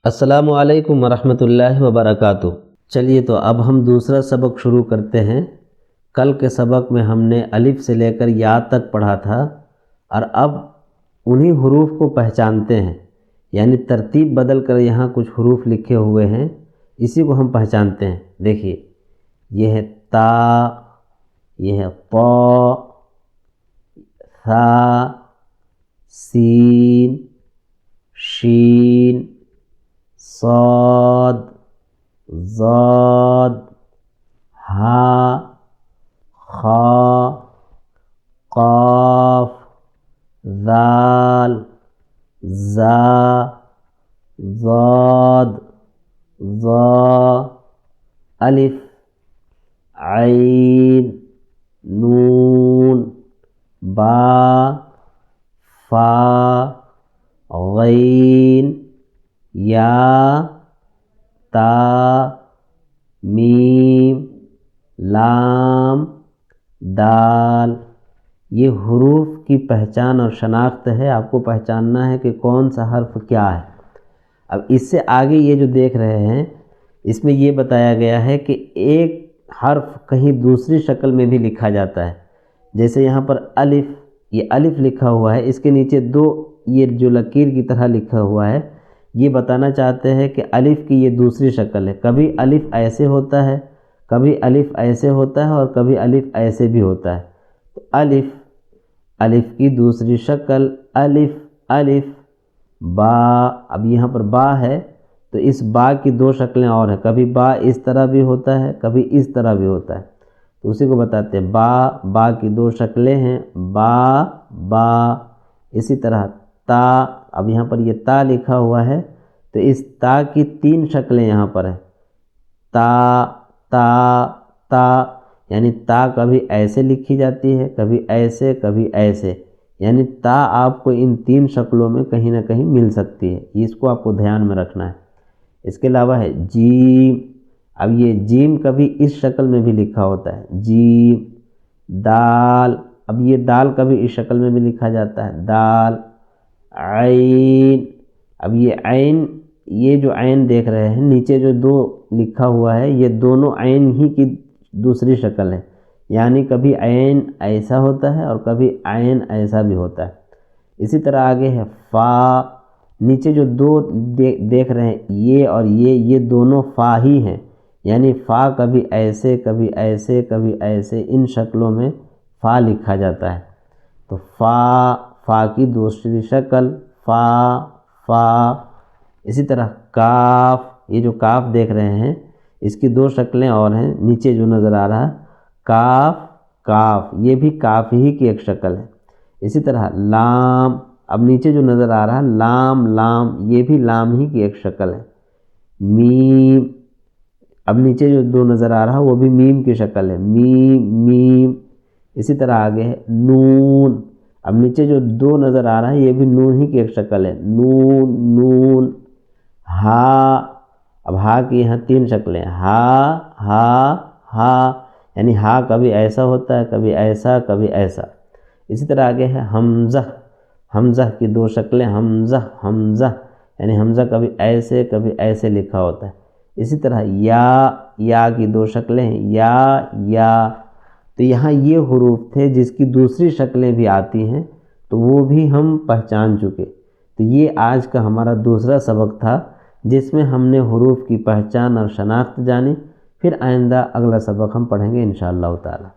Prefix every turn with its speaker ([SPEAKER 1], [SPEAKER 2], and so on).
[SPEAKER 1] السلام علیکم ورحمۃ اللہ وبرکاتہ۔ چلیے تو اب ہم دوسرا سبق شروع کرتے ہیں۔ کل کے سبق میں ہم نے الف سے لے کر یا تک پڑھا تھا، اور اب انہی حروف کو پہچانتے ہیں، یعنی ترتیب بدل کر یہاں کچھ حروف لکھے ہوئے ہیں، اسی کو ہم پہچانتے ہیں۔ دیکھیے، یہ ہے تا، یہ ہے طا، ثا، سین، شین، صاد، ضاد، ہا، خا، قاف، ذال، زا، ضاد، ظا، الف، عین، نون، با، فا، غین، یا، تا، میم، لام، دال۔ یہ حروف کی پہچان اور شناخت ہے۔ آپ کو پہچاننا ہے کہ کون سا حرف کیا ہے۔ اب اس سے آگے یہ جو دیکھ رہے ہیں، اس میں یہ بتایا گیا ہے کہ ایک حرف کہیں دوسری شکل میں بھی لکھا جاتا ہے۔ جیسے یہاں پر الف، یہ الف لکھا ہوا ہے، اس کے نیچے دو یہ جو لکیر کی طرح لکھا ہوا ہے، یہ بتانا چاہتے ہیں کہ الف کی یہ دوسری شکل ہے۔ کبھی الف ایسے ہوتا ہے، کبھی الف ایسے ہوتا ہے، اور کبھی الف ایسے بھی ہوتا ہے۔ تو الف، الف کی دوسری شکل الف، الف، با۔ اب یہاں پر با ہے، تو اس با کی دو شکلیں اور ہیں، کبھی با اس طرح بھی ہوتا ہے، کبھی اس طرح بھی ہوتا ہے، تو اسی کو بتاتے ہیں با۔ با کی دو شکلیں ہیں، با، با۔ اسی طرح تا، اب یہاں پر یہ تا لکھا ہوا ہے، تو اس تا کی تین شکلیں یہاں پر ہیں، تا، تا، تا، یعنی تا کبھی ایسے لکھی جاتی ہے، کبھی ایسے، کبھی ایسے، یعنی تا آپ کو ان تین شکلوں میں کہیں نہ کہیں مل سکتی ہے۔ اس کو آپ کو دھیان میں رکھنا ہے۔ اس کے علاوہ ہے جیم۔ اب یہ جیم کبھی اس شکل میں بھی لکھا ہوتا ہے، جیم۔ دال، اب یہ دال کبھی اس شکل میں بھی لکھا جاتا ہے، دال۔ عین، اب یہ عین، یہ جو عین دیکھ رہے ہیں نیچے جو دو لکھا ہوا ہے، یہ دونوں عین ہی کی دوسری شکل ہے، یعنی کبھی عین ایسا ہوتا ہے اور کبھی عین ایسا بھی ہوتا ہے۔ اسی طرح آگے ہے فا۔ نیچے جو دو دیکھ رہے ہیں، یہ اور یہ دونوں فا ہی ہیں، یعنی فا کبھی ایسے، کبھی ایسے، کبھی ایسے، ان شکلوں میں فا لکھا جاتا ہے۔ تو فا، فا کی دوسری شکل فا، فا۔ اسی طرح کاف، یہ جو کاف دیکھ رہے ہیں، اس کی دو شکلیں اور ہیں، نیچے جو نظر آ رہا کاف، کاف، یہ بھی کاف ہی کی ایک شکل ہے۔ اسی طرح لام، اب نیچے جو نظر آ رہا لام، لام، یہ بھی لام ہی کی ایک شکل ہے۔ میم، اب نیچے جو دو نظر آ رہا وہ بھی میم کی شکل ہے، میم، میم۔ اسی طرح آگے ہے نون۔ اب نیچے جو دو نظر آ رہا ہے، یہ بھی نون ہی کی ایک شکل ہے، نون، نون۔ ہا، اب ہا کی یہاں تین شکلیں، ہا، ہا، ہا، یعنی ہا کبھی ایسا ہوتا ہے، کبھی ایسا، کبھی ایسا۔ اسی طرح آگے ہے حمزہ۔ حمزہ کی دو شکلیں، حمزہ، حمزہ، یعنی حمزہ کبھی ایسے، کبھی ایسے لکھا ہوتا ہے۔ اسی طرح یا، یا کی دو شکلیں ہیں، یا، یا۔ تو یہاں یہ حروف تھے جس کی دوسری شکلیں بھی آتی ہیں، تو وہ بھی ہم پہچان چکے۔ تو یہ آج کا ہمارا دوسرا سبق تھا، جس میں ہم نے حروف کی پہچان اور شناخت جانی۔ پھر آئندہ اگلا سبق ہم پڑھیں گے انشاءاللہ تعالی۔